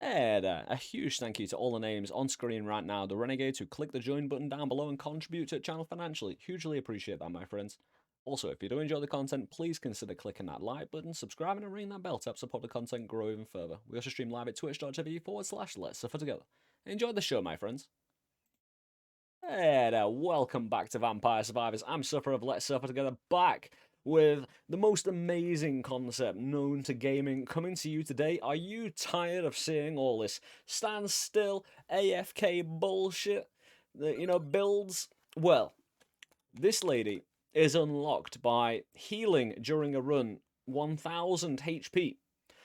Hey there, a huge thank you to all the names on screen right now, the renegades who click the join button down below and contribute to the channel financially. Hugely appreciate that, my friends. Also, if you do enjoy the content, please consider clicking that like button, subscribing and ringing that bell to help support the content grow even further. We also stream live at twitch.tv/Let's Suffer Together. Enjoy the show, my friends. Hey there, welcome back to Vampire Survivors. I'm Suffer of Let's Suffer Together, back with the most amazing concept known to gaming coming to you today. Are you tired of seeing all this standstill, AFK bullshit, builds? Well, this lady is unlocked by healing during a run 1000 HP.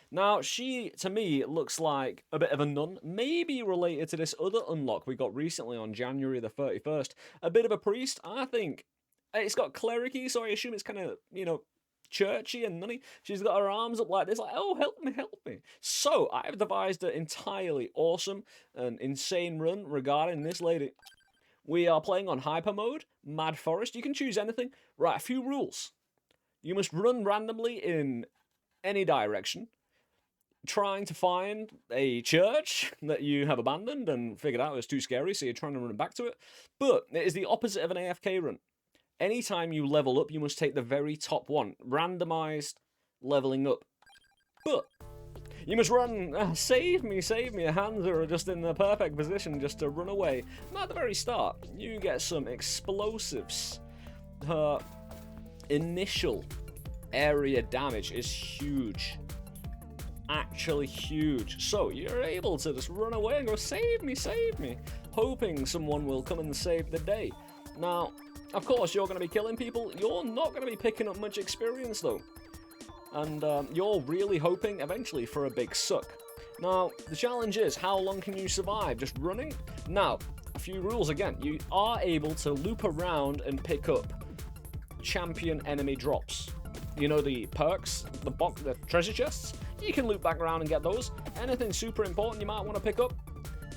Now, she, to me, looks like a bit of a nun, maybe related to this other unlock we got recently on January the 31st. A bit of a priest, I think. It's got clericy, so I assume it's kind of, churchy and nunny. She's got her arms up like this, like, oh, help me, help me. So, I've devised an entirely awesome and insane run regarding this lady. We are playing on Hyper Mode, Mad Forest. You can choose anything. Right, a few rules. You must run randomly in any direction, trying to find a church that you have abandoned and figured out it was too scary, so you're trying to run back to it. But it is the opposite of an AFK run. Anytime you level up, you must take the very top one. Randomized leveling up. But you must run. Save me, save me. Your hands are just in the perfect position just to run away. And at the very start, you get some explosives. Her initial area damage is huge. Actually huge. So you're able to just run away and go, save me, hoping someone will come and save the day. Now, of course, you're going to be killing people. You're not going to be picking up much experience, though. And you're really hoping, eventually, for a big suck. Now, the challenge is, how long can you survive just running? Now, a few rules again. You are able to loop around and pick up champion enemy drops. You know, the perks, the treasure chests? You can loop back around and get those. Anything super important you might want to pick up,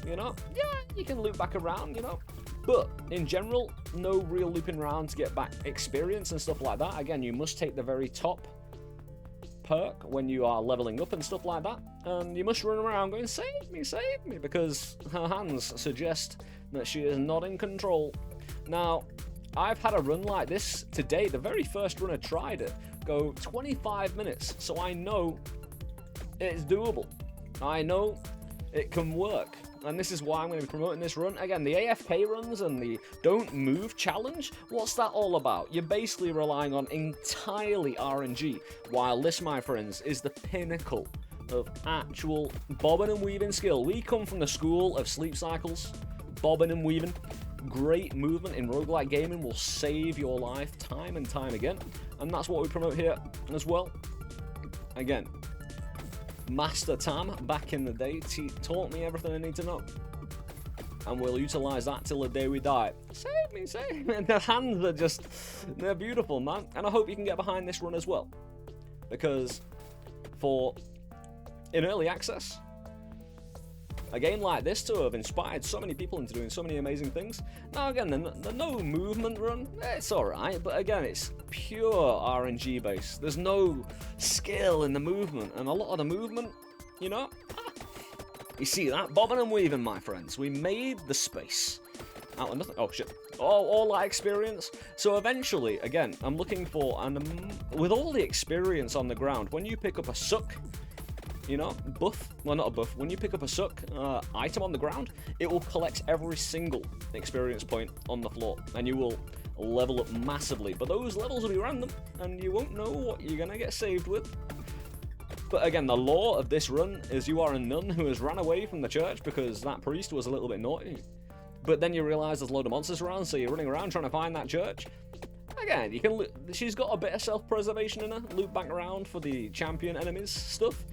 yeah, you can loop back around, But, in general, no real looping around to get back experience and stuff like that. Again, you must take the very top perk when you are leveling up and stuff like that. And you must run around going, save me, because her hands suggest that she is not in control. Now, I've had a run like this today. The very first run I tried it, go 25 minutes. So I know it's doable. I know it can work. And this is why I'm going to be promoting this run. Again, the AFK runs and the don't move challenge, what's that all about? You're basically relying on entirely RNG, while this, my friends, is the pinnacle of actual bobbing and weaving skill. We come from the school of sleep cycles, bobbing and weaving. Great movement in roguelite gaming will save your life time and time again. And that's what we promote here as well. Again, Master Tam, back in the day, taught me everything I need to know. And we'll utilise that till the day we die. Save me. And the hands are just, they're beautiful, man. And I hope you can get behind this run as well. Because in early access, a game like this to have inspired so many people into doing so many amazing things. Now again, the no movement run, it's alright, but again, it's pure RNG based. There's no skill in the movement, and a lot of the movement, you see that? Bobbing and weaving, my friends. We made the space out of nothing. Oh shit. All that experience. So eventually, again, I'm looking for, and with all the experience on the ground, when you pick up a suck, buff, well, not a buff, when you pick up a suck item on the ground, it will collect every single experience point on the floor, and you will level up massively. But those levels will be random, and you won't know what you're gonna get saved with. But again, the law of this run is you are a nun who has ran away from the church because that priest was a little bit naughty. But then you realise there's a load of monsters around, so you're running around trying to find that church. Again, she's got a bit of self-preservation in her, loop back around for the champion enemies stuff.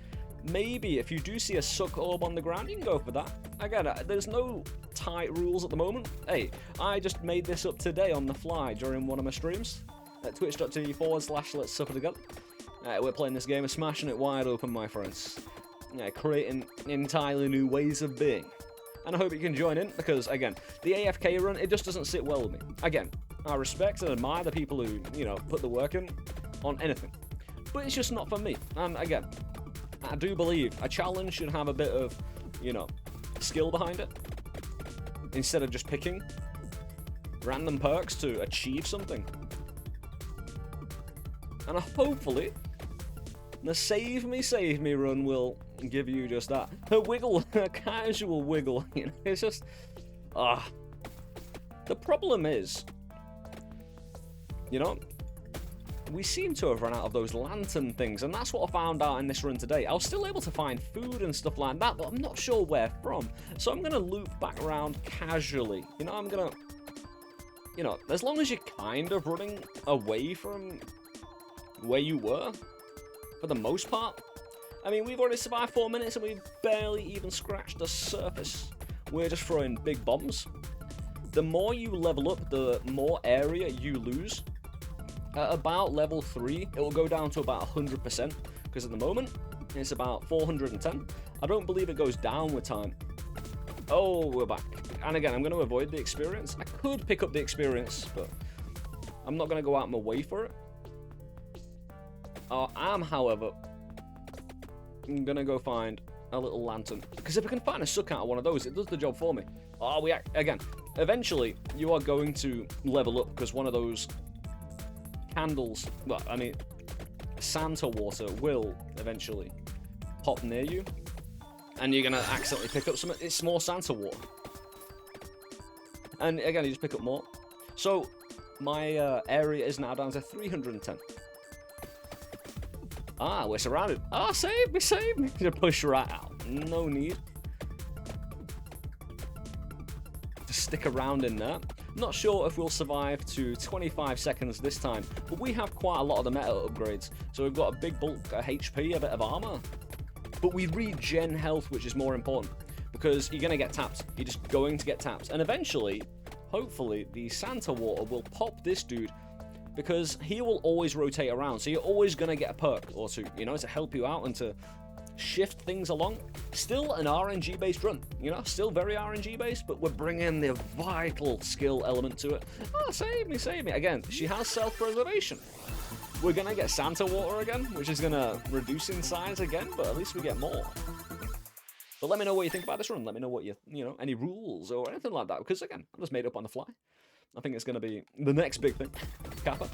Maybe if you do see a suck orb on the ground, you can go for that. Again, there's no tight rules at the moment. Hey, I just made this up today on the fly during one of my streams at twitch.tv/Let's Suffer Together. We're playing this game and smashing it wide open, my friends. Creating entirely new ways of being. And I hope you can join in, because, again, the AFK run, it just doesn't sit well with me. Again, I respect and admire the people who, put the work in on anything. But it's just not for me. And, again, I do believe a challenge should have a bit of, you know, skill behind it, instead of just picking random perks to achieve something. And hopefully, the save me run will give you just that. A wiggle, a casual wiggle. You know, it's just, the problem is, you know, we seem to have run out of those lantern things, and that's what I found out in this run today. I was still able to find food and stuff like that, but I'm not sure where from. So I'm gonna loop back around casually. You know, I'm gonna, you know, as long as you're kind of running away from where you were, for the most part. I mean, we've already survived 4 minutes and we've barely even scratched the surface. We're just throwing big bombs. The more you level up, the more area you lose. At about level 3, it will go down to about 100%, because at the moment, it's about 410. I don't believe it goes down with time. Oh, we're back. And again, I'm going to avoid the experience. I could pick up the experience, but I'm not going to go out of my way for it. I am, however, I'm going to go find a little lantern, because if I can find a suck out of one of those, it does the job for me. Oh, again, eventually, you are going to level up, because one of those candles, well, I mean, Santa water will eventually pop near you, and you're gonna accidentally pick up some. It's more Santa water, and again, you just pick up more. So my area is now down to 310. Ah, we're surrounded. Ah, save me, save me! To push right out. No need to stick around in there. Not sure if we'll survive to 25 seconds this time, but we have quite a lot of the meta upgrades. So we've got a big bulk of HP, a bit of armor, but we regen health, which is more important, because you're going to get tapped. You're just going to get tapped. And eventually, hopefully, the Santa water will pop this dude, because he will always rotate around. So you're always going to get a perk or two, you know, to help you out and to shift things along. Still an RNG based run, you know, still very RNG based, but we're bringing the vital skill element to it. Oh, save me, save me. Again, she has self-preservation. We're gonna get Santa water again, which is gonna reduce in size again, but at least we get more. But let me know what you think about this run. Let me know what you know, any rules or anything like that, because again, I just made up on the fly. I think it's gonna be the next big thing, Kappa.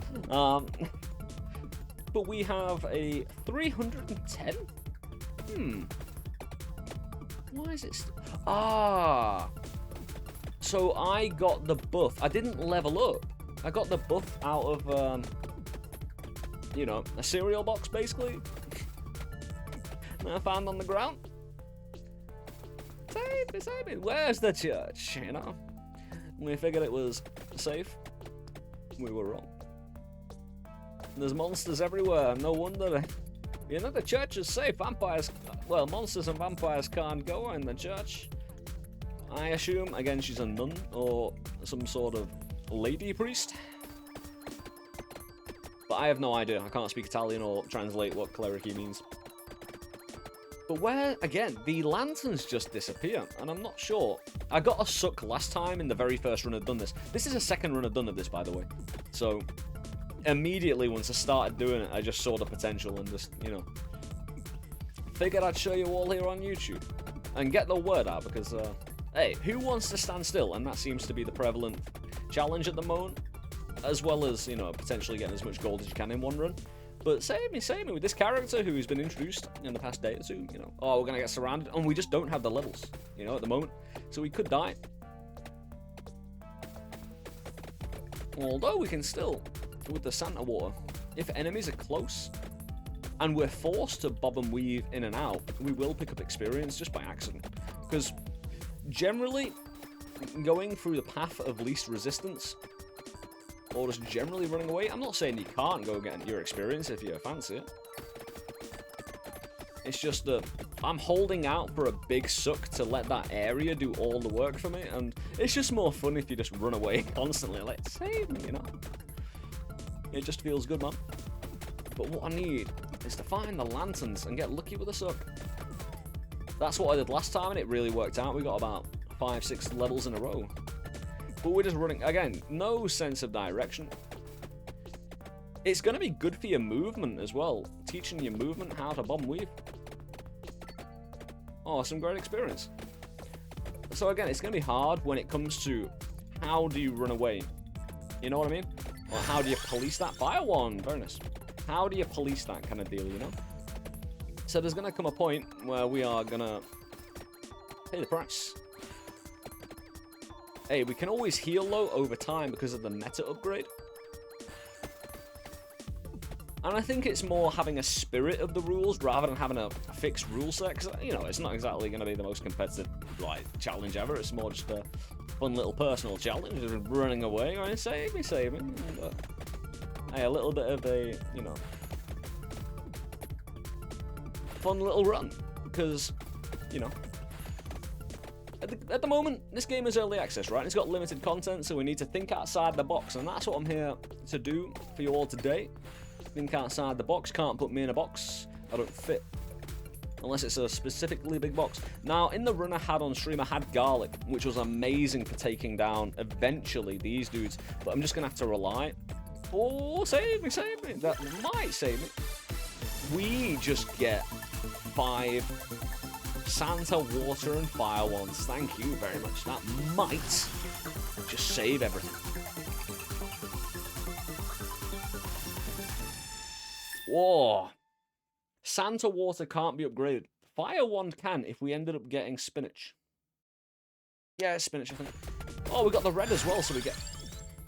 But we have a 310. Why is it so I got the buff. I didn't level up. I got the buff out of, you know, a cereal box, basically. That I found on the ground. Save me, save me. Where's the church, you know? We figured it was safe. We were wrong. There's monsters everywhere. No wonder. You know, the church is safe. Vampires, well, monsters and vampires can't go in the church. I assume, again, she's a nun or some sort of lady priest. But I have no idea. I can't speak Italian or translate what clericy means. But where, again, the lanterns just disappear, and I'm not sure. I got a suck last time in the very first run I'd done this. This is a second run I've done of this, by the way. So immediately once I started doing it, I just saw the potential and just, you know, figured I'd show you all here on YouTube and get the word out, because hey, who wants to stand still? And that seems to be the prevalent challenge at the moment, as well as, you know, potentially getting as much gold as you can in one run. But save me with this character who's been introduced in the past day or two, you know. Oh, we're gonna get surrounded, and we just don't have the levels, you know, at the moment, so we could die. Although we can still, with the Santa water, if enemies are close and we're forced to bob and weave in and out, we will pick up experience just by accident. Because generally, going through the path of least resistance, or just generally running away, I'm not saying you can't go get your experience if you fancy it. It's just that I'm holding out for a big suck to let that area do all the work for me, and it's just more fun if you just run away constantly, like, save me, you know? It just feels good, man. But what I need is to find the lanterns and get lucky with a suck. That's what I did last time, and it really worked out. We got about 5-6 levels in a row. But we're just running, again, no sense of direction. It's going to be good for your movement as well, teaching your movement how to bomb weave. Some great experience. So again, it's going to be hard when it comes to how do you run away? You know what I mean? Or how do you police that? Fire one, very nice. How do you police that kind of deal, you know? So there's going to come a point where we are going to pay the price. Hey, we can always heal low over time because of the meta upgrade. And I think it's more having a spirit of the rules rather than having a fixed rule set. Because, you know, it's not exactly going to be the most competitive, like, challenge ever. It's more just a fun little personal challenge of running away. Right? Save me. And, hey, a little bit of a, you know, fun little run. Because, you know, at the moment, this game is early access, right? It's got limited content, so we need to think outside the box. And that's what I'm here to do for you all today. Think outside the box. Can't put me in a box. I don't fit. Unless it's a specifically big box. Now, in the run I had on stream, I had garlic, which was amazing for taking down, eventually, these dudes. But I'm just going to have to rely. Oh, save me. That might save me. We just get 5 Santa, water, and fire ones. Thank you very much. That might just save everything. Whoa. Santa water can't be upgraded. Fire wand can if we ended up getting spinach. Yeah, it's spinach, I think. Oh, we got the red as well, so we get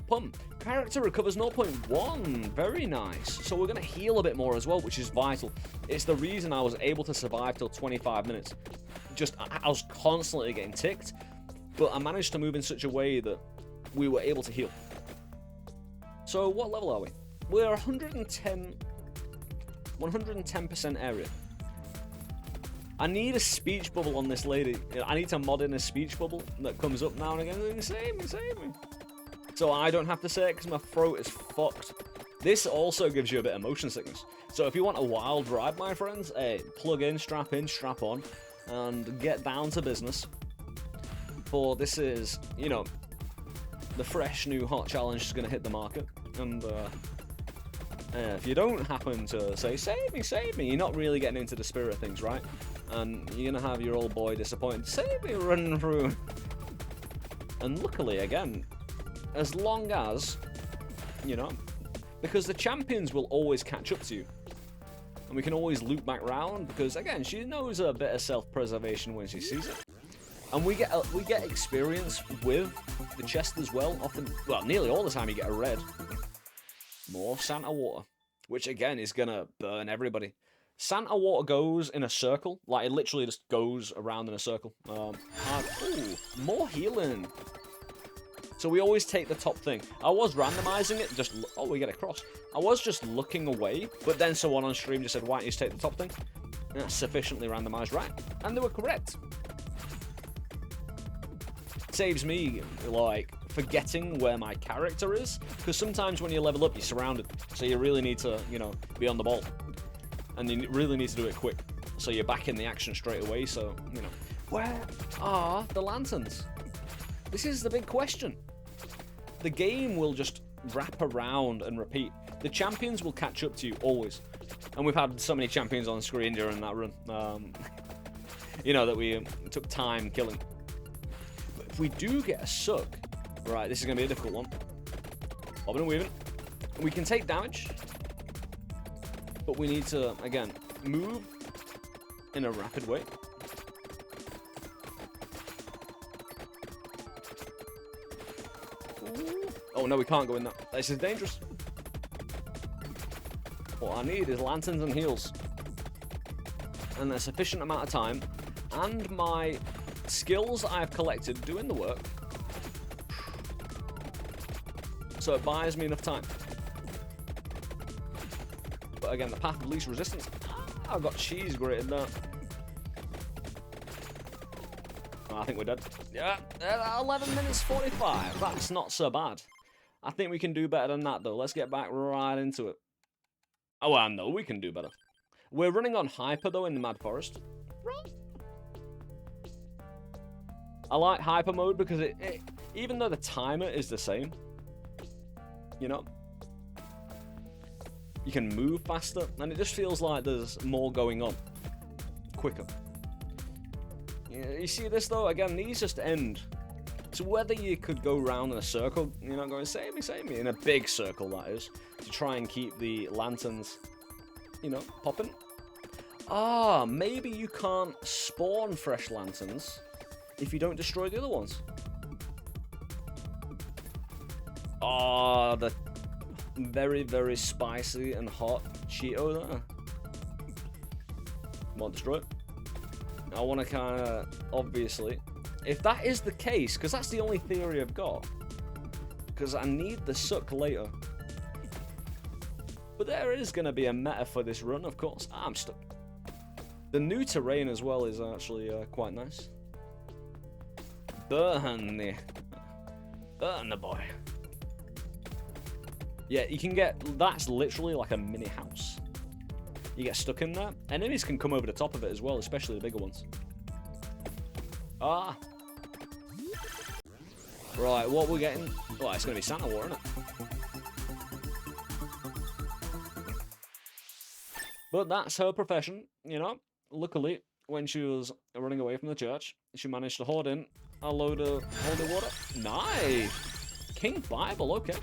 pump. Character recovers 0.1. Very nice. So we're going to heal a bit more as well, which is vital. It's the reason I was able to survive till 25 minutes. Just, I was constantly getting ticked, but I managed to move in such a way that we were able to heal. So what level are we? We're 110% area. I need a speech bubble on this lady. I need to mod in a speech bubble that comes up now and again. Save me. So I don't have to say it because my throat is fucked. This also gives you a bit of motion sickness. So if you want a wild ride, my friends, hey, plug in, strap on, and get down to business. For this is, you know, the fresh new hot challenge is going to hit the market. And if you don't happen to say, save me, you're not really getting into the spirit of things, right? And you're going to have your old boy disappointed. Save me running through. And luckily, again, as long as, you know, because the champions will always catch up to you. And we can always loop back round because, again, she knows a bit of self-preservation when she sees it. And we get experience with the chest as well. Often, well, nearly all the time you get a red. More Santa water, which again is gonna burn everybody. Santa water goes in a circle, like it literally just goes around in a circle. Ooh, more healing. So we always take the top thing. I was randomizing it, oh, we get a cross. I was just looking away, but then someone on stream just said, why don't you just take the top thing? And that's sufficiently randomized, right? And they were correct. Saves me, like, forgetting where my character is, because sometimes when you level up, you're surrounded, so you really need to, you know, be on the ball, and you really need to do it quick, so you're back in the action straight away. So, you know, where are the lanterns? This is the big question. The game will just wrap around and repeat. The champions will catch up to you always, and we've had so many champions on screen during that run, you know, that we took time killing. But if we do get a suck, right, this is going to be a difficult one. Bobbing and weaving. We can take damage, but we need to, again, move in a rapid way. Ooh. Oh, no, we can't go in that. This is dangerous. What I need is lanterns and heals. And a sufficient amount of time. And my skills I've collected doing the work. So it buys me enough time. But again, the path of least resistance. I've got cheese grated there. Oh, I think we're dead. Yeah, 11 minutes 45. That's not so bad. I think we can do better than that, though. Let's get back right into it. Oh, I know we can do better. We're running on hyper, though, in the Mad Forest. Right. I like hyper mode because even though the timer is the same, you know, you can move faster, and it just feels like there's more going on, quicker. You see this though? Again, these just end. So whether you could go round in a circle, you know, going save me, in a big circle that is, to try and keep the lanterns, you know, popping. Ah, maybe you can't spawn fresh lanterns if you don't destroy the other ones. Ah, the very, very spicy and hot Cheeto there. Come on, destroy it. I want to kind of, obviously, if that is the case, because that's the only theory I've got, because I need the suck later. But there is going to be a meta for this run, of course. I'm stuck. The new terrain as well is actually quite nice. Burn the boy. Yeah, you can get, that's literally like a mini house. You get stuck in there. Enemies can come over the top of it as well, especially the bigger ones. Ah. Right, what we're getting? Oh, it's going to be Santa War, isn't it? But that's her profession, you know. Luckily, when she was running away from the church, she managed to hoard in a load of holy water. Nice! King Bible, okay.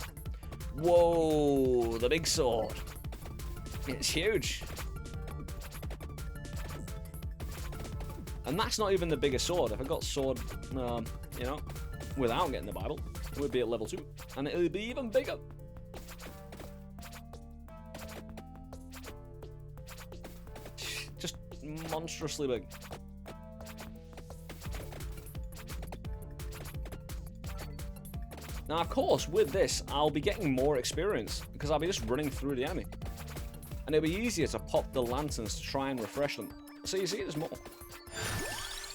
Whoa, the big sword. It's huge. And that's not even the biggest sword. If I got sword, you know, without getting the Bible, it would be at level 2. And it would be even bigger. Just monstrously big. Now, of course, with this, I'll be getting more experience because I'll be just running through the enemy. And it'll be easier to pop the lanterns to try and refresh them. So you see, there's more.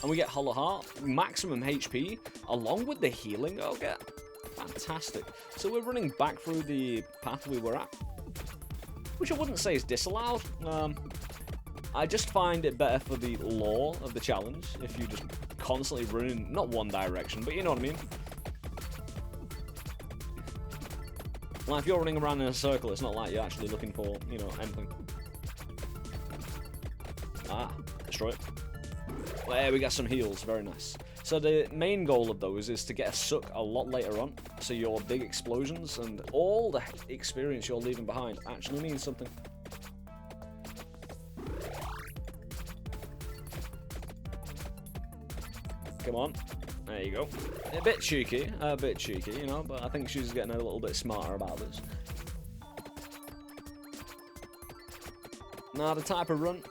And we get Hollow Heart, maximum HP, along with the healing I'll get. Fantastic. So we're running back through the path we were at, which I wouldn't say is disallowed. I just find it better for the lore of the challenge if you just constantly run in, not one direction, but you know what I mean. Like, if you're running around in a circle, it's not like you're actually looking for, you know, anything. Ah, destroy it. There, we got some heals, very nice. So the main goal of those is to get a suck a lot later on, so your big explosions and all the experience you're leaving behind actually means something. Come on. There you go. A bit cheeky, you know, but I think she's getting a little bit smarter about this. Now, the type of run,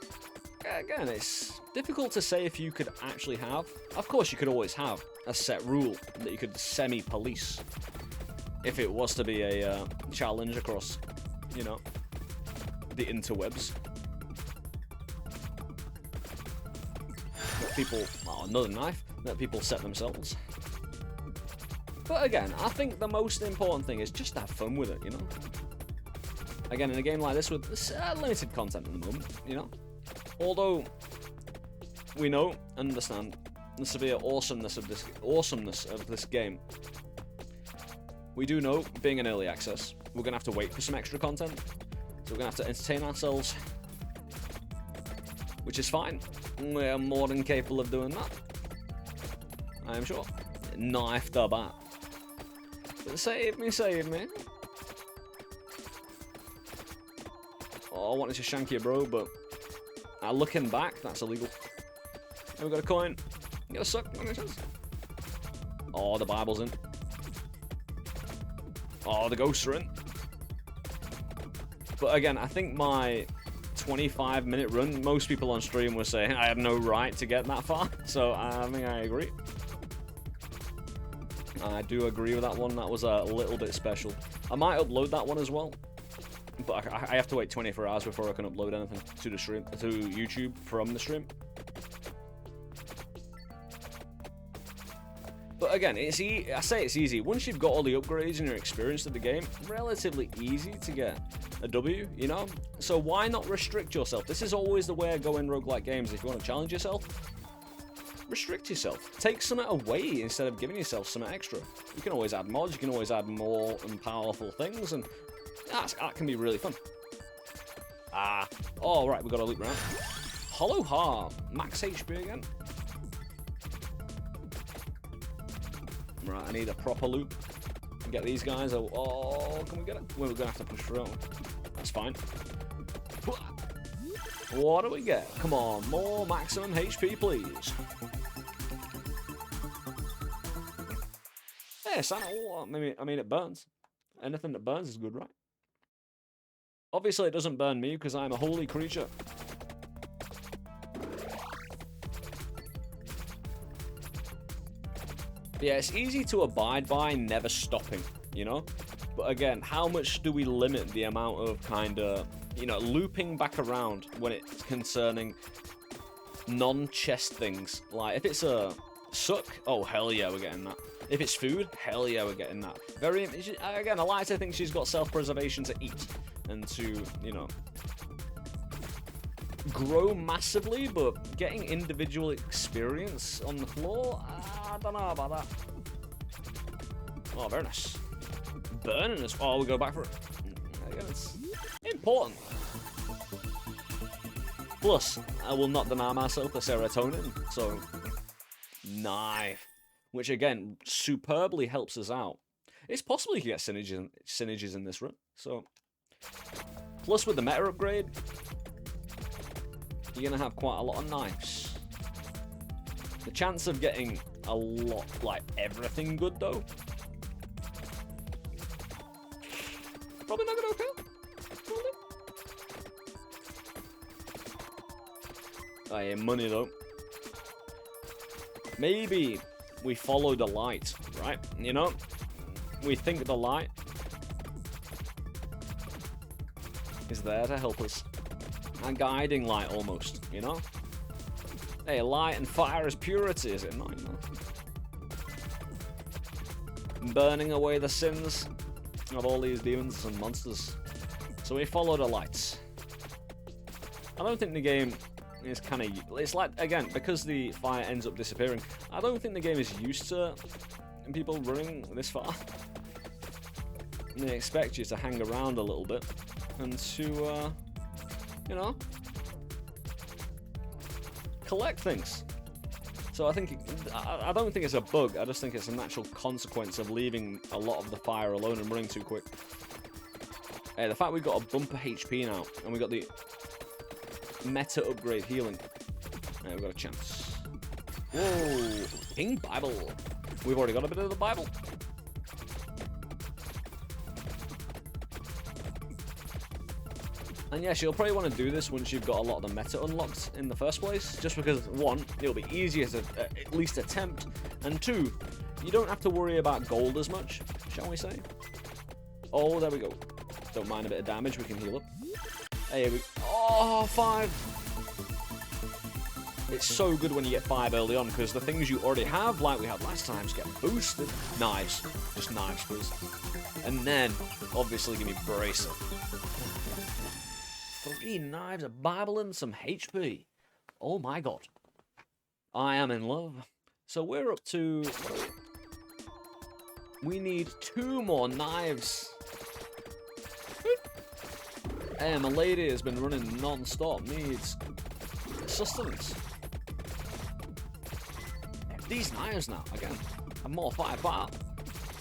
again, it's difficult to say if you could actually have. Of course, you could always have a set rule that you could semi-police if it was to be a challenge across, you know, the interwebs. Let people, oh, another knife, let people set themselves. But again, I think the most important thing is just have fun with it, you know? Again, in a game like this with limited content at the moment, you know? Although we know and understand the severe awesomeness of this game, we do know, being an early access, we're going to have to wait for some extra content. So we're going to have to entertain ourselves, which is fine. We're more than capable of doing that, I am sure. Knife the bat. But save me, save me. Oh, I wanted to shank you, bro, but looking back, that's illegal. And we got a coin. Get a suck. Oh, the Bible's in. Oh, the ghosts are in. But again, I think my 25-minute run, most people on stream were saying I had no right to get that far. So I think I agree. I do agree with that one. That was a little bit special. I might upload that one as well, but I have to wait 24 hours before I can upload anything to the stream, to YouTube from the stream. But again, I say it's easy. Once you've got all the upgrades and you're experienced at the game, relatively easy to get a W, you know? So why not restrict yourself? This is always the way I go in roguelike games. If you want to challenge yourself, restrict yourself. Take something away instead of giving yourself something extra. You can always add mods, you can always add more and powerful things, and that can be really fun. Oh, right, we got a loop round. Hollow Heart, max HP again. Right, I need a proper loop. Get these guys. Oh, can we get it? Well, we're going to have to push through. That's fine. What do we get? Come on, more maximum HP, please. Yeah, Santa. Oh, I mean, it burns. Anything that burns is good, right? Obviously, it doesn't burn me because I'm a holy creature. Yeah, it's easy to abide by never stopping, you know? But again, how much do we limit the amount of kind of, you know, looping back around when it's concerning non-chest things? Like, if it's a suck, oh, hell yeah, we're getting that. If it's food, hell yeah, we're getting that. Again, I like to think she's got self-preservation to eat and to, you know, grow massively, but getting individual experience on the floor, I don't know about that. Oh, very nice. Burning us. Oh, we go back for it. Again, it's important. Plus, I will not deny myself the serotonin, so knife, which again superbly helps us out. It's possible you can get synergies in this run. So, plus with the meta upgrade, you're gonna have quite a lot of knives. The chance of getting a lot, like everything good though, probably not gonna occur. Oh yeah, money though. Maybe we follow the light, right? You know, we think the light is there to help us. A guiding light almost, you know? Hey, light and fire is purity, is it not? You know? Burning away the sins of all these demons and monsters. So we follow the lights. I don't think the game is kind of... It's like, again, because the fire ends up disappearing, I don't think the game is used to people running this far. And they expect you to hang around a little bit and to... you know, collect things. So I think, I don't think it's a bug, I just think it's a natural consequence of leaving a lot of the fire alone and running too quick. Hey, the fact we've got a bumper HP now, and we got the meta upgrade healing. Hey, we've got a chance. Whoa, King Bible. We've already got a bit of the Bible. And yes, you'll probably want to do this once you've got a lot of the meta unlocked in the first place, just because, one, it'll be easier to at least attempt, and two, you don't have to worry about gold as much, shall we say? Oh, there we go. Don't mind a bit of damage, we can heal up. Hey, oh, 5! It's so good when you get 5 early on, because the things you already have, like we had last time, get boosted. Knives. Just knives, please. And then, obviously, give me bracer. 3 knives, a Bible, and some HP. Oh my god. I am in love. So we're up to... We need 2 more knives. Hey, my lady has been running non-stop. Needs sustenance. These knives now, again, have more firepower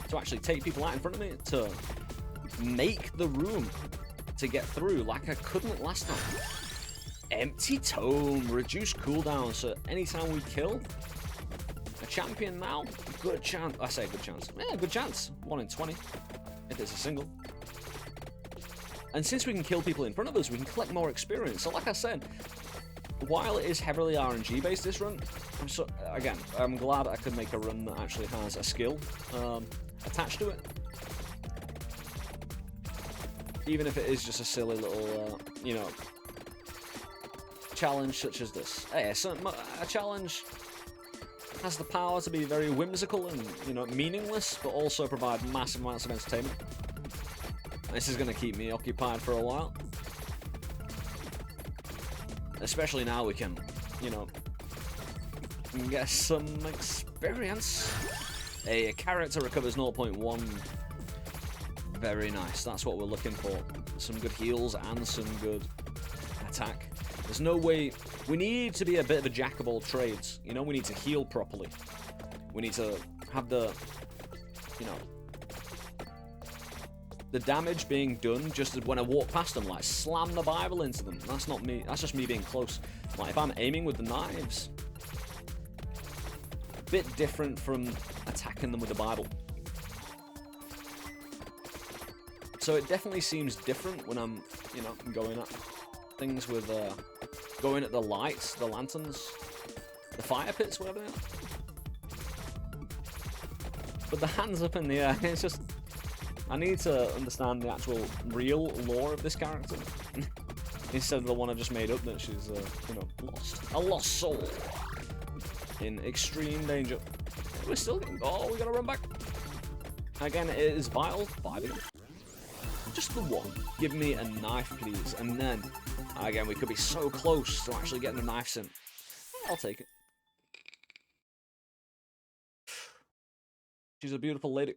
to actually take people out in front of me, to make the room to get through like I couldn't last time. Empty tome, reduced cooldown, so anytime we kill a champion now, good chance. I say good chance. Yeah, good chance. 1 in 20 if it's a single. And since we can kill people in front of us, we can collect more experience. So like I said, while it is heavily RNG based this run, I'm glad I could make a run that actually has a skill attached to it. Even if it is just a silly little, you know, challenge such as this. Hey, a challenge has the power to be very whimsical and, you know, meaningless, but also provide massive amounts of entertainment. This is going to keep me occupied for a while. Especially now we can, you know, get some experience. A character recovers 0.1. Very nice. That's what we're looking for. Some good heals and some good attack. There's no way... We need to be a bit of a jack of all trades. You know, we need to heal properly. We need to have the you know, the damage being done just when I walk past them, like slam the Bible into them. That's not me. That's just me being close. Like if I'm aiming with the knives, bit different from attacking them with the Bible. So it definitely seems different when I'm, you know, going at things with, going at the lights, the lanterns, the fire pits, whatever they are. But the hands up in the air, it's just, I need to understand the actual real lore of this character. Instead of the one I just made up that she's, you know, lost. A lost soul. In extreme danger. We're still getting, oh, we gotta run back. Again, it is vital, vibing. Just the one. Give me a knife, please. And then, again, we could be so close to actually getting the knives in. I'll take it. She's a beautiful lady.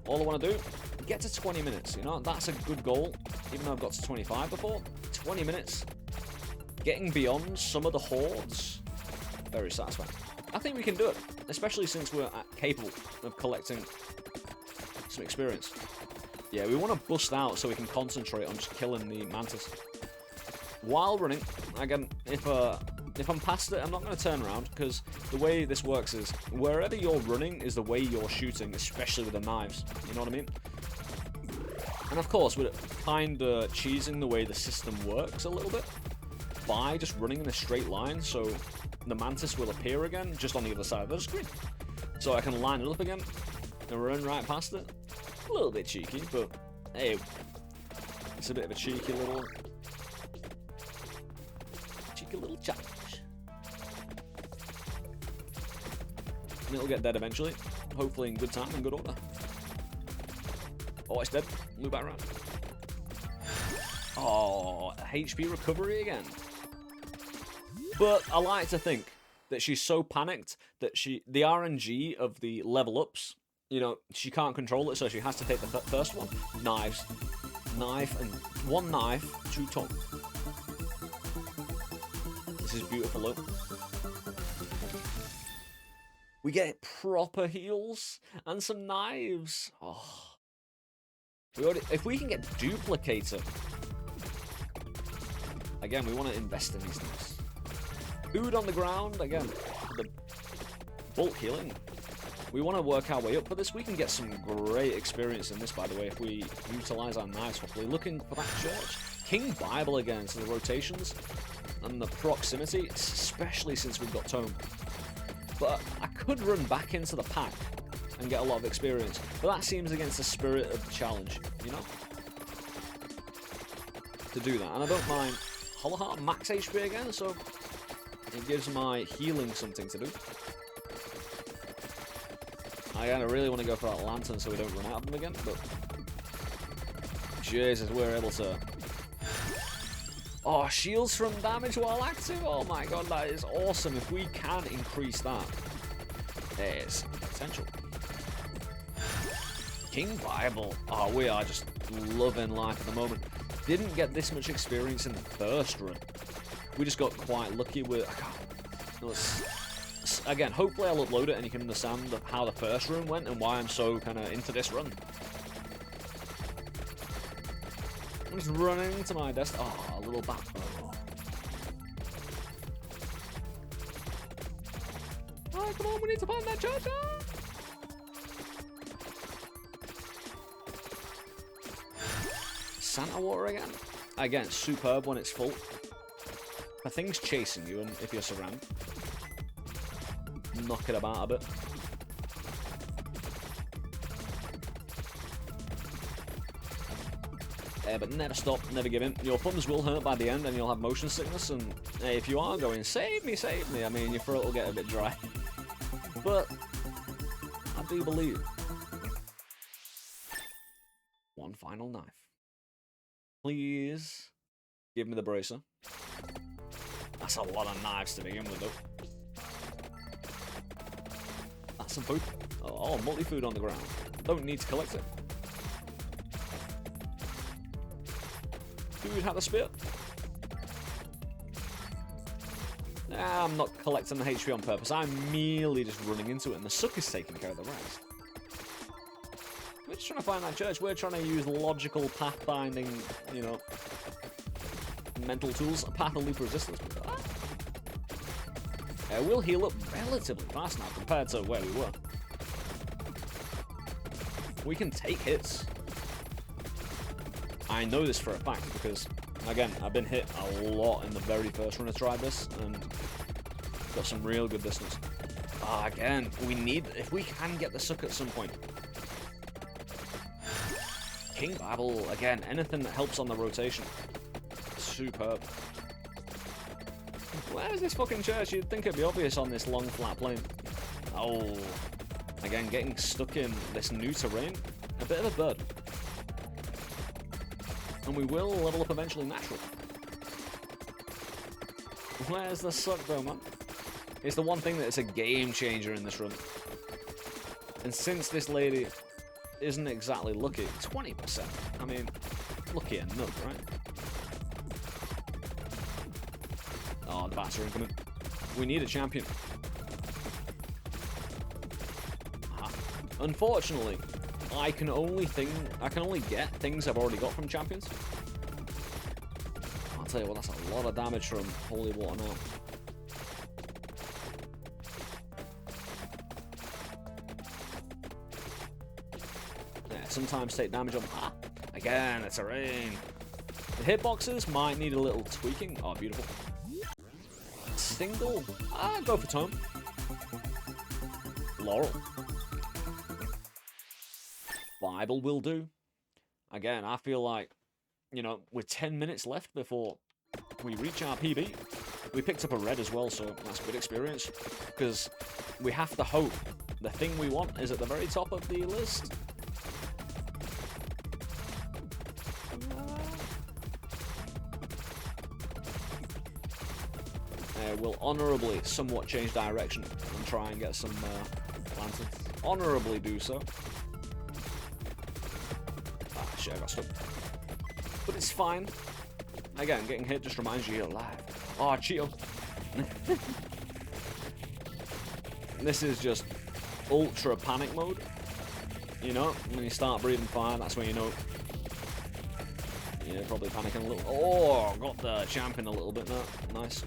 All I want to do, get to 20 minutes, you know? That's a good goal. Even though I've got to 25 before. 20 minutes. Getting beyond some of the hordes. Very satisfying. I think we can do it. Especially since we're capable of collecting some experience. Yeah, we want to bust out so we can concentrate on just killing the mantis. While running, again, if I'm past it, I'm not going to turn around, because the way this works is, wherever you're running is the way you're shooting, especially with the knives. You know what I mean? And of course, we're kind of cheesing the way the system works a little bit by just running in a straight line, so the mantis will appear again just on the other side of the screen. So I can line it up again and run right past it. A little bit cheeky, but hey, it's a bit of a cheeky little challenge. And it'll get dead eventually, hopefully in good time and good order. Oh, it's dead. Move back around. Oh, HP recovery again. But I like to think that she's so panicked that the RNG of the level ups, you know, she can't control it, so she has to take the first one. Knives. Knife, and one knife, 2 tongue. This is beautiful, look. We get proper heals and some knives. Oh. If we can get duplicator. Again, we want to invest in these things. Food on the ground, again, the bulk healing. We want to work our way up for this. We can get some great experience in this, by the way, if we utilize our knives properly. Looking for that church. King Bible again, so the rotations and the proximity, especially since we've got Tome. But I could run back into the pack and get a lot of experience. But that seems against the spirit of the challenge, you know? To do that. And I don't mind Hollow Heart max HP again, so it gives my healing something to do. I really want to go for that lantern so we don't run out of them again, but Jesus, we're able to. Oh, shields from damage while active. Oh my god, that is awesome. If we can increase that, there's potential. King Bible. Oh, we are just loving life at the moment. Didn't get this much experience in the first run. We just got quite lucky with. Again, hopefully I'll upload it and you can understand how the first run went and why I'm so kind of into this run. I'm just running to my desk. Oh, a little back. Oh, come on, we need to find that charger. Santa water again. Again, superb when it's full. A thing's chasing you and if you're surrounded. Knock it about a bit. But never stop, never give in. Your thumbs will hurt by the end and you'll have motion sickness, and if you are going, save me, I mean, your throat will get a bit dry. But I do believe. One final knife. Please give me the bracer. That's a lot of knives to begin with, though. That's some food. Oh, multi-food on the ground. Don't need to collect it. Dude had a spear. Nah, I'm not collecting the HP on purpose. I'm merely just running into it, and the sucker's taking care of the rest. We're just trying to find that church. We're trying to use logical pathfinding, you know, mental tools. Path of least resistance. We'll heal up relatively fast now compared to where we were. We can take hits. I know this for a fact because, again, I've been hit a lot in the very first run I tried this and got some real good distance. Again, we need, if we can get the suck at some point. King Babel, again, anything that helps on the rotation. Superb. Where's this fucking church? You'd think it'd be obvious on this long flat plane. Oh, again, getting stuck in this new terrain. A bit of a bird. And we will level up eventually naturally. Where's the suck though, man? It's the one thing that is a game changer in this run. And since this lady isn't exactly lucky, 20%. I mean, lucky enough, right? Oh, the bats are incoming. We need a champion. Unfortunately, I can only get things I've already got from champions. I'll tell you what, that's a lot of damage from Holy Water now. Yeah, sometimes take damage on. Again, it's a rain. The hitboxes might need a little tweaking. Oh, beautiful. Single. Go for Tome. Laurel. Bible will do. Again, I feel like, you know, with 10 minutes left before we reach our PB, we picked up a red as well, so that's a good experience. Because we have to hope the thing we want is at the very top of the list. We'll honourably somewhat change direction and try and get some lanterns. Honourably do so. Shit, I got stuck. But it's fine. Again, getting hit just reminds you you're alive. Oh, Cheeto. This is just ultra panic mode. You know, when you start breathing fire, that's when you know. Yeah, probably panicking a little. Oh, got the champion a little bit now. Nice.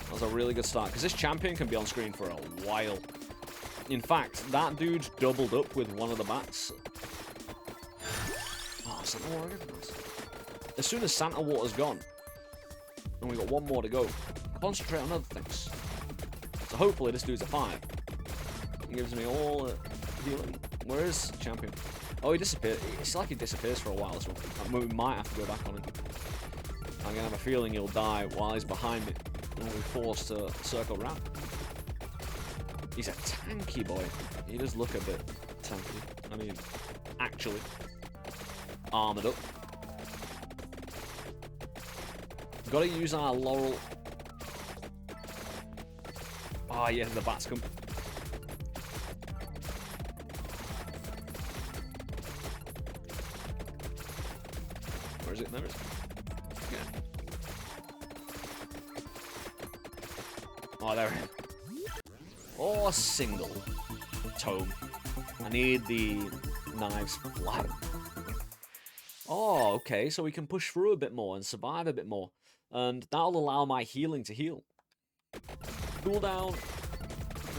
That was a really good start, because this champion can be on screen for a while. In fact, that dude doubled up with one of the bats. Oh, Santa Water. As soon as Santa Water's gone, and we got one more to go, concentrate on other things. So hopefully this dude's a 5. He gives me all healing. Where is champion? Oh, he disappeared. It's like he disappears for a while as well. We might have to go back on him. I'm gonna have a feeling he'll die while he's behind me, and we'll be forced to circle around. He's a tanky boy. He does look a bit tanky. I mean, actually. Armoured up. Gotta use our Laurel. Oh yeah, the bats come. Where is it? There it is. Yeah. Oh, there it is. Or single tome. I need the knives flat. Oh, okay, so we can push through a bit more and survive a bit more. And that'll allow my healing to heal. Cooldown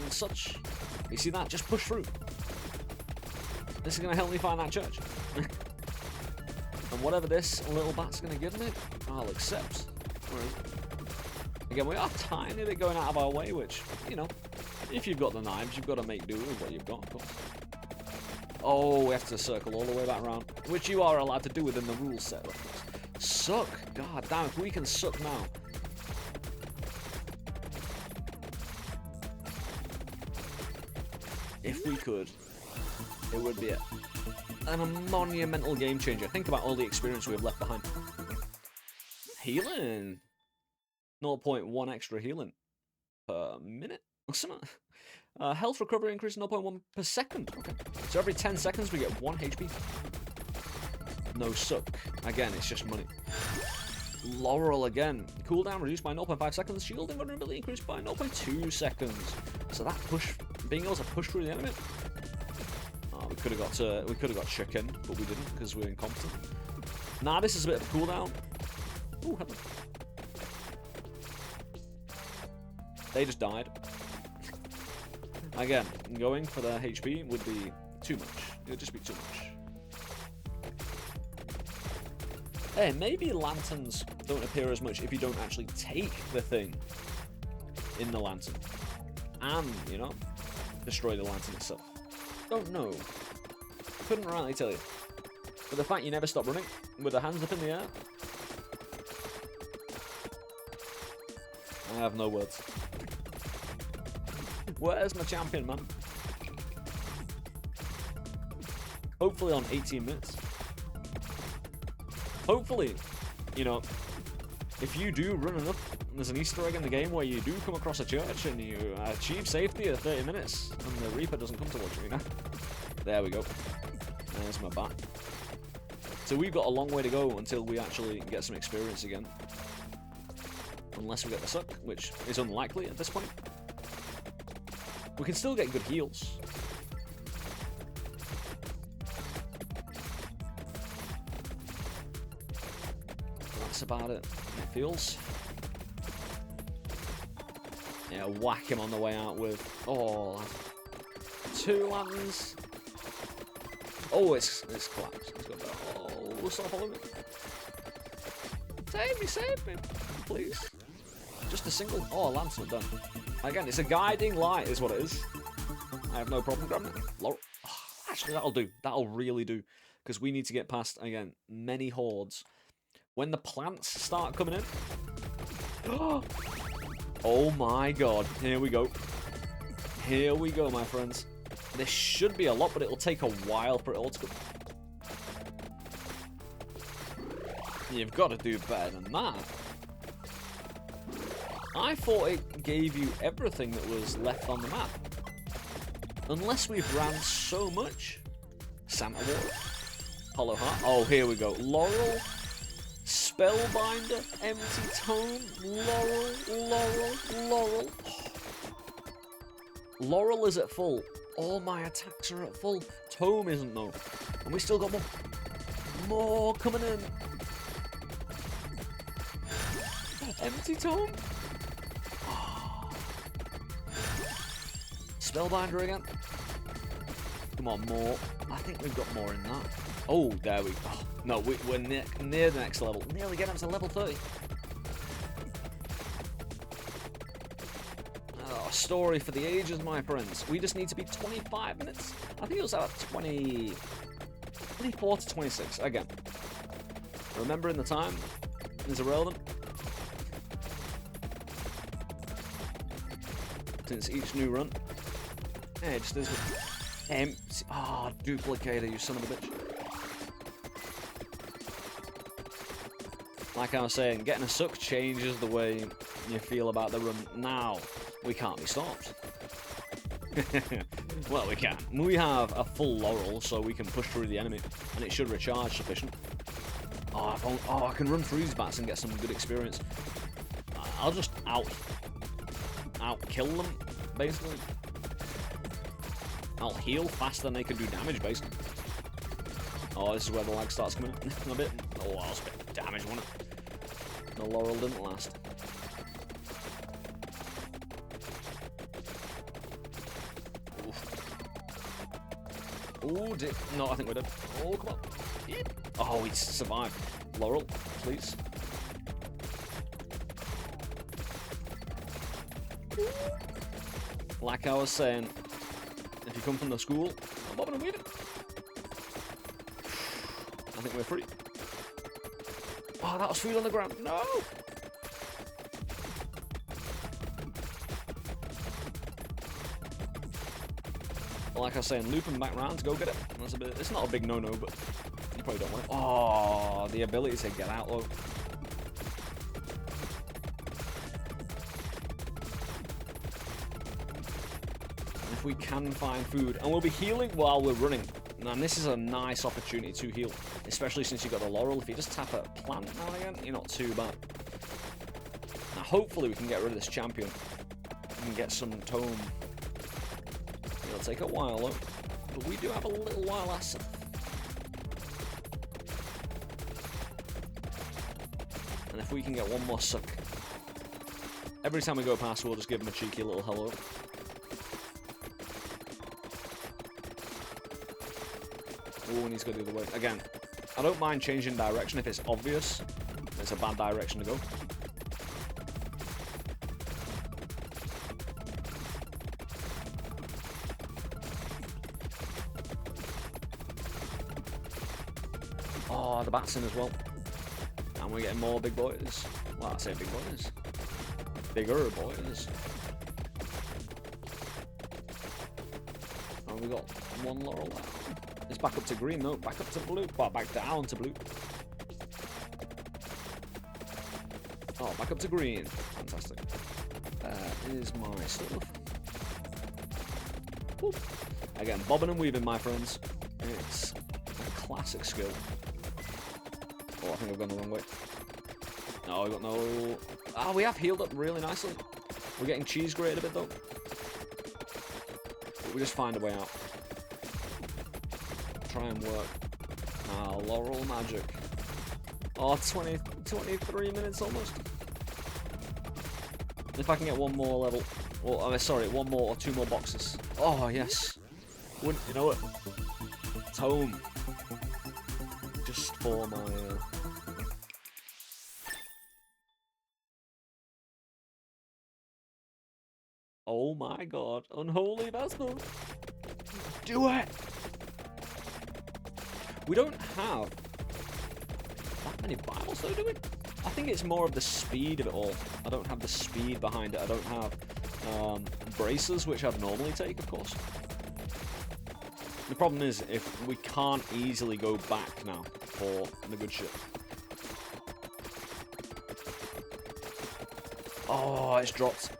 and such. You see that? Just push through. This is going to help me find that church. And whatever this little bat's going to give me, I'll accept. Again, we are a tiny bit going out of our way, which, you know, if you've got the knives, you've got to make do with what you've got, of course. Oh, we have to circle all the way back around, which you are allowed to do within the rules set, of course. Suck! God damn, if we can suck now. If we could, it would be a monumental game changer. Think about all the experience we have left behind. Healing! 0.1 extra healing per minute or something. Health recovery increase 0.1 per second. Okay. So every 10 seconds we get 1 HP. No suck. Again, it's just money. Laurel again. Cooldown reduced by 0.5 seconds. Shield and vulnerability increased by 0.2 seconds. So that push, being able to push through the enemy. Oh, We could have got chicken, but we didn't because we're incompetent. Nah, this is a bit of a cooldown. Ooh, hello. They just died. Again, going for their HP would be too much. It would just be too much. Hey, maybe lanterns don't appear as much if you don't actually take the thing in the lantern. And, you know, destroy the lantern itself. Don't know. Couldn't rightly tell you. But the fact you never stop running with the hands up in the air, I have no words. Where's my champion, man? Hopefully on 18 minutes. Hopefully, you know, if you do run enough, there's an Easter egg in the game where you do come across a church and you achieve safety at 30 minutes and the Reaper doesn't come towards you now. There we go. There's my bat. So we've got a long way to go until we actually get some experience again. Unless we get the suck, which is unlikely at this point. We can still get good heals. That's about it. It feels. Yeah, whack him on the way out with. Oh, 2 lanterns. Oh, it's collapsed. It's got that. Oh, stop following me. Save me, please. Just a single. Oh, a lantern done. Again, it's a guiding light, is what it is. I have no problem grabbing it. Oh, actually, that'll do. That'll really do. Because we need to get past, again, many hordes. When the plants start coming in. Oh my god. Here we go. Here we go, my friends. This should be a lot, but it'll take a while for it all to come. You've got to do better than that. I thought it gave you everything that was left on the map. Unless we've ran so much. Santa Water. Hollow Heart. Oh, here we go. Laurel. Spellbinder. Empty Tome. Laurel. Laurel is at full. All my attacks are at full. Tome isn't though. And we still got more. More coming in. Empty Tome. Spellbinder again. Come on, more. I think we've got more in that. Oh, there we go. Oh, no, we're near the next level. Nearly getting up to level 30. Oh, story for the ages, my friends. We just need to be 25 minutes. I think it was about 24 to 26. Again, remembering the time is irrelevant. Since each new run. Yeah, it just is. Ah, duplicator, you son of a bitch. Like I was saying, getting a suck changes the way you feel about the run. Now, we can't be stopped. Well, we can. We have a full laurel, so we can push through the enemy, and it should recharge sufficient. Oh, I can run through these bats and get some good experience. I'll just out-kill them, basically. I'll heal faster than they can do damage, basically. Oh, this is where the lag starts coming in a bit. Oh, that was a bit of damage, wasn't it? The laurel didn't last. Oh, no, I think we're dead. Oh, come on. Oh, he survived. Laurel, please. Like I was saying, if you come from the school, I'm bobbing and weaving. I think we're free. Oh, that was food on the ground. No! Like I was saying, looping back round to go get it. That's a bit. It's not a big no-no, but you probably don't want it. Oh, the ability to get out, though. If we can find food, and we'll be healing while we're running. And this is a nice opportunity to heal, especially since you've got the laurel. If you just tap a plant now and again, you're not too bad. Now, hopefully, we can get rid of this champion and get some tome. It'll take a while, though. But we do have a little while ourselves. And if we can get one more suck. Every time we go past, we'll just give him a cheeky little hello. Oh, and he's going the other way. Again, I don't mind changing direction if it's obvious. It's a bad direction to go. Oh, the bat's in as well. And we're getting more big boys. Well, I say big boys. Bigger boys. And we got one laurel now. It's back up to green though. Back up to blue. Well, back down to blue. Oh, back up to green. Fantastic. That is my stuff. Whoop. Again, bobbing and weaving, my friends. It's a classic skill. Oh, I think I've gone the wrong way. No, we got no... Ah, we have healed up really nicely. We're getting cheese grated a bit, though. But we just find a way out. Try and work. Ah, laurel magic. Oh, 23 minutes almost. If I can get one more level... Or, oh, sorry, one more or two more boxes. Oh, yes. Wouldn't you know it? It's home. Just for my... Oh my god, unholy vessel. Do it! We don't have that many Bibles though, do we? I think it's more of the speed of it all. I don't have the speed behind it. I don't have braces, which I'd normally take, of course. The problem is, if we can't easily go back now for the good shit. Oh, it's dropped.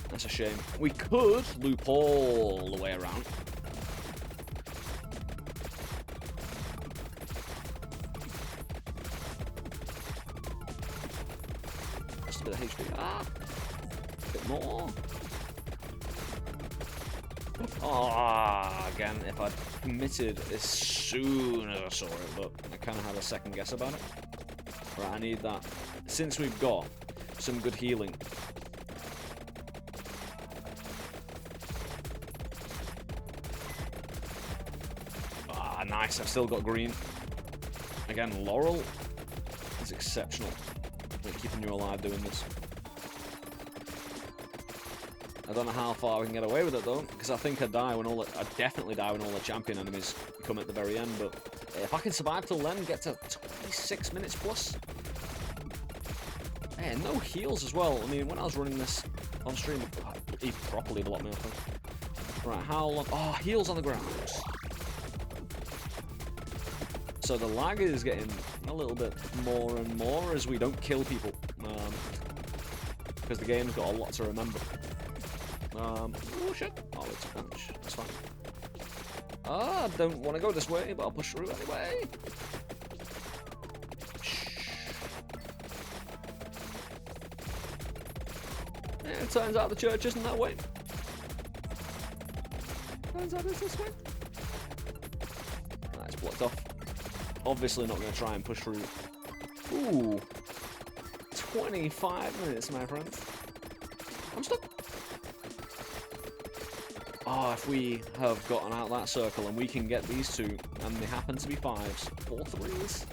That's a shame. We could loop all the way around. Just a bit of HP. Ah! A bit more. Oh, again, if I'd committed as soon as I saw it, but I kind of had a second guess about it. Right, I need that. Since we've got some good healing. Ah, nice. I've still got green. Again, Laurel is exceptional. They're keeping you alive doing this. I don't know how far we can get away with it though, because I think I'd definitely die when all the champion enemies come at the very end, but if I can survive till then, get to 26 minutes plus. Hey, no heals as well. I mean, when I was running this on stream, he properly blocked me off. Right, how long? Oh, heals on the ground. So the lag is getting a little bit more and more as we don't kill people, because the game's got a lot to remember. Oh shit. Oh, it's a punch. That's fine. Ah, I don't want to go this way, but I'll push through anyway. Yeah, it turns out the church isn't that way. Turns out it's this way. Nah, it's blocked off. Obviously not going to try and push through. Ooh. 25 minutes, my friends. I'm stuck. Oh, if we have gotten out that circle and we can get these two, and they happen to be 5s or 3s,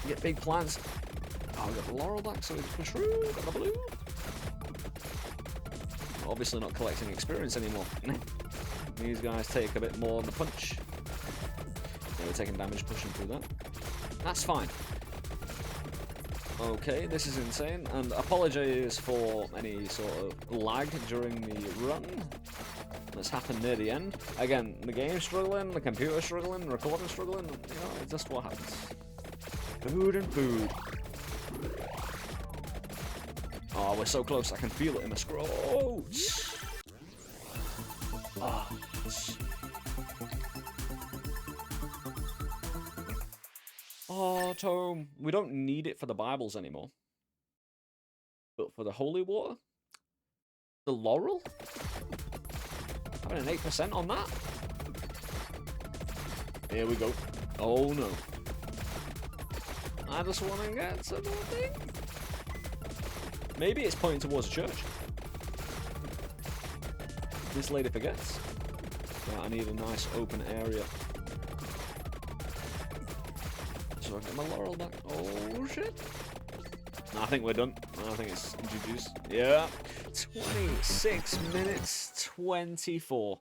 get big plants. Oh, we got the laurel back, so we can push through. Got the blue. Obviously not collecting experience anymore. These guys take a bit more on the punch. Yeah, we're taking damage pushing through that. That's fine. Okay, this is insane, and apologies for any sort of lag during the run that's happened near the end. Again, the game's struggling, the computer's struggling, the recording's struggling, you know, it's just what happens. Food and food. Oh, we're so close, I can feel it in my scrotes. Ah. Oh, Tome. We don't need it for the Bibles anymore. But for the holy water? The laurel? Got an 8% on that. Here we go. Oh no. I just want to get to the thing. Maybe it's pointing towards a church. This lady forgets. Right, I need a nice open area. So I get my laurel back. Oh shit. I think we're done. I think it's GG's. Yeah. 26 minutes 24.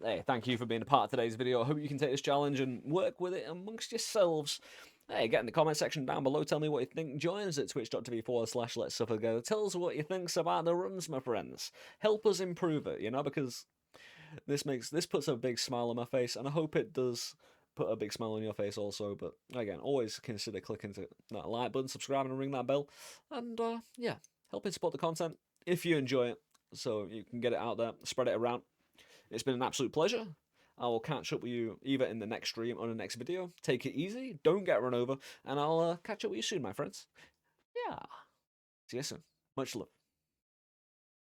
Hey, thank you for being a part of today's video. I hope you can take this challenge and work with it amongst yourselves. Hey, get in the comment section down below. Tell me what you think. Join us at twitch.tv/Let's Suffer Together. Tell us what you think about the runs, my friends. Help us improve it, you know, because this puts a big smile on my face, and I hope it does put a big smile on your face also. But again, always consider clicking that like button, subscribing, and ring that bell. And yeah, helping support the content if you enjoy it, so you can get it out there, spread it around. It's been an absolute pleasure. I will catch up with you either in the next stream or the next video. Take it easy, don't get run over, and I'll catch up with you soon, my friends. Yeah. See you soon. Much love.